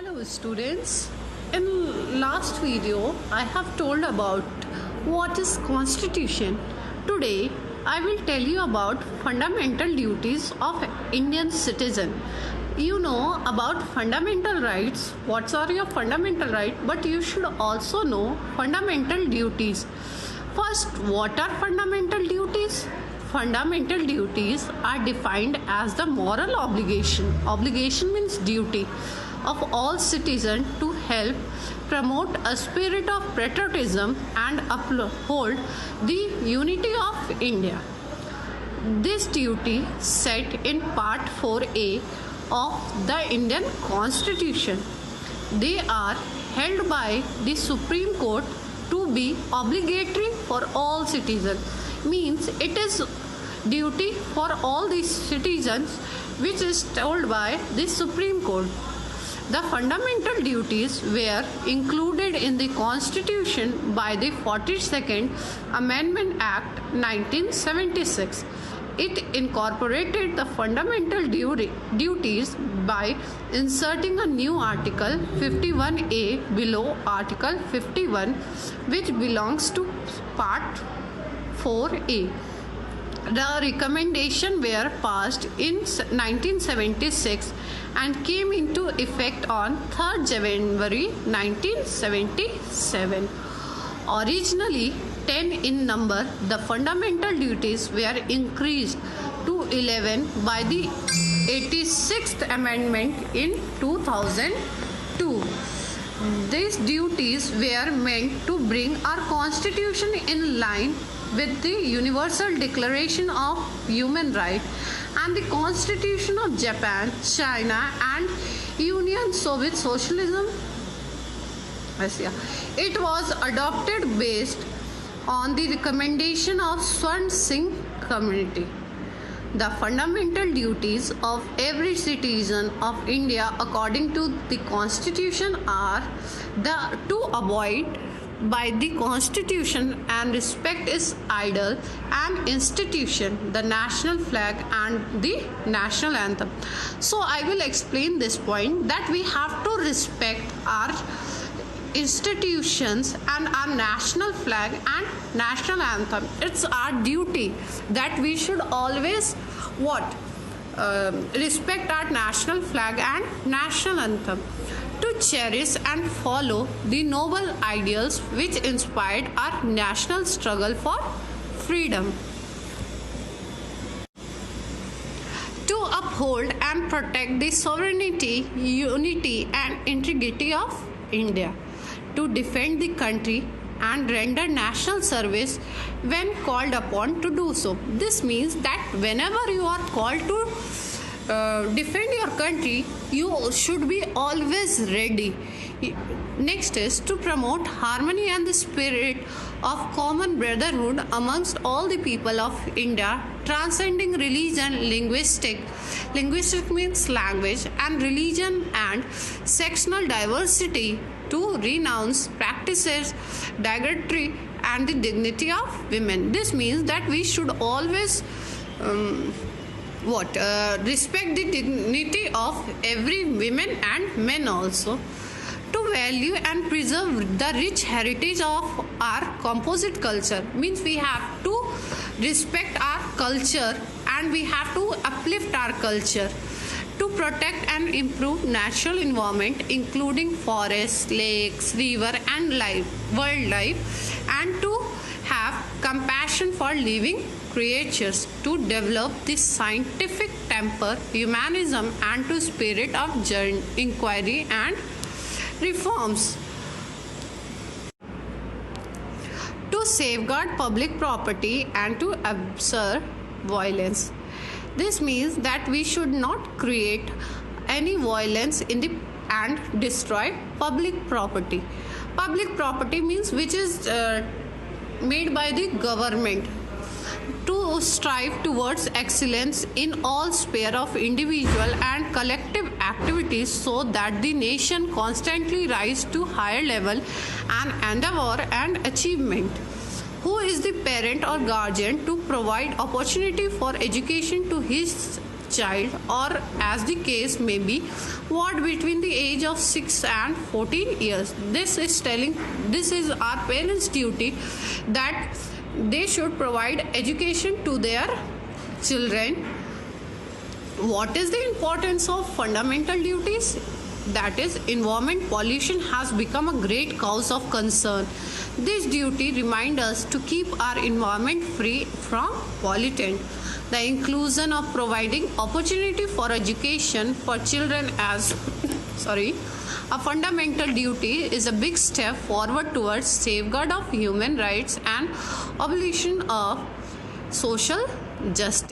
Hello students. In last video I have told about what is constitution. Today I will tell you about fundamental duties of Indian citizen. You know about fundamental rights, what are your fundamental rights, but you should also know fundamental duties. First, what are fundamental duties? Fundamental duties are defined as the moral obligation. Obligation means duty of all citizens to help promote a spirit of patriotism and uphold the unity of India. This duty set in Part 4A of the Indian Constitution. They are held by the Supreme Court to be obligatory for all citizens. Means it is duty for all the citizens which is told by the Supreme Court. The fundamental duties were included in the Constitution by the 42nd Amendment Act 1976. It incorporated the fundamental duties by inserting a new Article 51A below Article 51, which belongs to Part 4A. The recommendations were passed in 1976 and came into effect on 3rd January 1977. Originally 10 in number, the fundamental duties were increased to 11 by the 86th Amendment in 2002. These duties were meant to bring our Constitution in line with the Universal Declaration of Human Rights and the Constitution of Japan, China and Union Soviet Socialism. It was adopted based on the recommendation of Swan Singh Committee. The fundamental duties of every citizen of India according to the Constitution are to abide by the Constitution and respect its idol and institution, the national flag and the national anthem. So I will explain this point that we have to respect our institutions and our national flag and national anthem. It's our duty that we should always respect our national flag and national anthem, to cherish and follow the noble ideals which inspired our national struggle for freedom, to uphold and protect the sovereignty, unity and integrity of India, to defend the country and render national service when called upon to do so. This means that whenever you are called to defend your country, you should be always ready. Next is to promote harmony and the spirit of common brotherhood amongst all the people of India, transcending religion, linguistic means language, and religion and sectional diversity, to renounce practices derogatory and the dignity of women. This means that we should always respect the dignity of every women and men also, to value and preserve the rich heritage of our composite culture. Means we have to respect our culture and we have to uplift our culture, to protect and improve natural environment including forests, lakes, river and wildlife, and to have compassion for living creatures, to develop the scientific temper, humanism and to spirit of inquiry and reforms, to safeguard public property and to observe violence. This means that we should not create any violence and destroy public property. Public property means which is made by the government, to strive towards excellence in all sphere of individual and collective activities, so that the nation constantly rise to higher level and endeavor and achievement. Who is the parent or guardian to provide opportunity for education to his child, or as the case may be, what between the age of 6 and 14 years. This is our parents' duty, that they should provide education to their children. What is the importance of fundamental duties? That is, environment pollution has become a great cause of concern. This duty reminds us to keep our environment free from pollutant. The inclusion of providing opportunity for education for children as a fundamental duty is a big step forward towards safeguard of human rights and abolition of social justice.